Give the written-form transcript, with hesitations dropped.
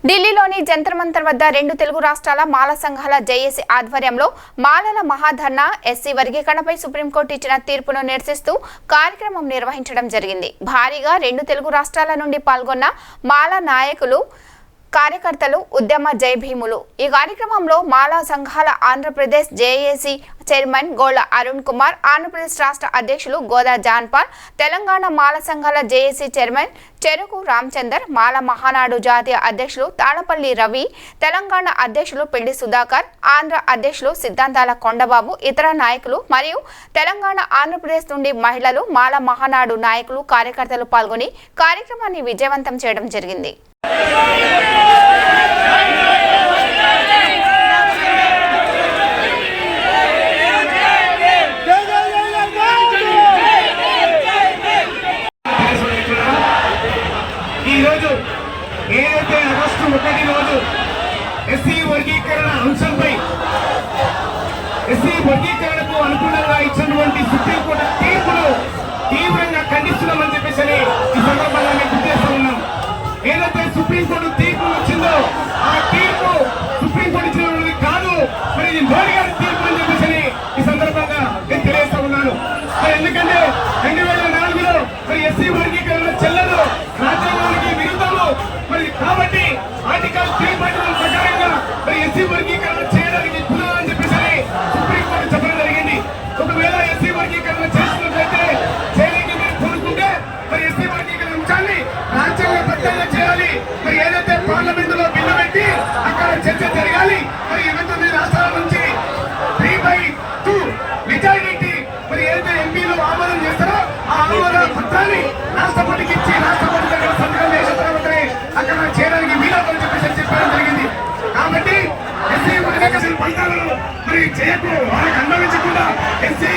ఢిల్లీలోని జంతర్ మంతర్ వద్ద రెండు తెలుగు రాష్ట్రాల మాల సంఘాల జేఏసీ ఆధ్వర్యంలో మాలల మహాధర్నా ఎస్సీ వర్గీకరణపై సుప్రీంకోర్టు ఇచ్చిన తీర్పును నిరసిస్తూ కార్యక్రమం నిర్వహించడం జరిగింది. భారీగా రెండు తెలుగు రాష్ట్రాల నుండి పాల్గొన్న మాల నాయకులు కార్యకర్తలు ఉద్యమ జై భీములు. ఈ కార్యక్రమంలో మాలా సంఘాల ఆంధ్రప్రదేశ్ జేఏసీ చైర్మన్ గోళ్ల అరుణ్ కుమార్, ఆంధ్రప్రదేశ్ రాష్ట్ర అధ్యక్షులు గోదా జాన్పాల్, తెలంగాణ మాల సంఘాల జేఏసీ చైర్మన్ చెరుకు రామచందర్, మాల మహానాడు జాతీయ అధ్యక్షులు తాళపల్లి రవి, తెలంగాణ అధ్యక్షులు పెళ్లి సుధాకర్, ఆంధ్ర అధ్యక్షులు సిద్ధాంతాల కొండబాబు, ఇతర నాయకులు మరియు తెలంగాణ ఆంధ్రప్రదేశ్ నుండి మహిళలు, మాల మహానాడు నాయకులు, కార్యకర్తలు పాల్గొని కార్యక్రమాన్ని విజయవంతం చేయడం జరిగింది. ఈరోజు ఏదైతే ఆగస్టు 1 రోజు ఎస్సీ వర్గీకరణ అంశంపై ఎస్సీ వర్గీకరణకు అనుకూలంగా ఇచ్చినటువంటి సుప్రీంకోర్టు తీర్పును తీవ్రంగా ఖండిస్తున్నామని చెప్పేసి ఈ సందర్భంగా మేము గుర్తు చేస్తూ ఉన్నాం. ఏదైతే సుప్రీంకోర్టు తీర్పు వచ్చిందో ఆ తీర్పు సుప్రీంకోర్టు ఇచ్చినది కాదు, మరి ఇది మోడీ గారి తీర్పు అని చెప్పేసి ఈ సందర్భంగా నేను తెలియజేస్తా ఉన్నాను. మరి ఎందుకంటే 2004లో మరి ఎస్సీ వర్గీకరణ చెల్లదు, రాజ్యాంగానికి విరుద్ధము. మరి కాబట్టి ఆర్టికల్ 3.1 ప్రకారంగా మరి ఎస్సీ వర్గీకరణ చేయడానికి కుదరదని చెప్పేసి సుప్రీంకోర్టు చెప్పడం జరిగింది. ఒకవేళ ఎస్సీ వర్గీకరణ చేసినట్లయితే చేయడానికి మీరు కోరుకుంటే మరి ఎస్సీ వర్గీకరణ అంశాన్ని రాజ్యాంగబద్ధంగా చేయాలి. మరి ఏదైతే పార్లమెంట్ లో బిల్లు పెట్టి అక్కడ చర్చ జరగాలి. మరి 29 రాష్ట్రాల నుంచి 3/2 మెజారిటీ మరి ఏదైతే ఎంపీలు ఆమోదం చేస్తారో ఆ ఆమోద పత్రాన్ని రాష్ట్రపతికి ఇచ్చి రాష్ట్రపతి దగ్గర సంతకం చేసిన తర్వాతనే అక్కడ చేయడానికి వీలవుతుందని చెప్పేసి చెప్పడం జరిగింది. కాబట్టి ఎస్సీ వర్గీకరణ ఫలితాలను మరి చేయకు వాళ్ళకి అనుభవించకుండా ఎస్సీ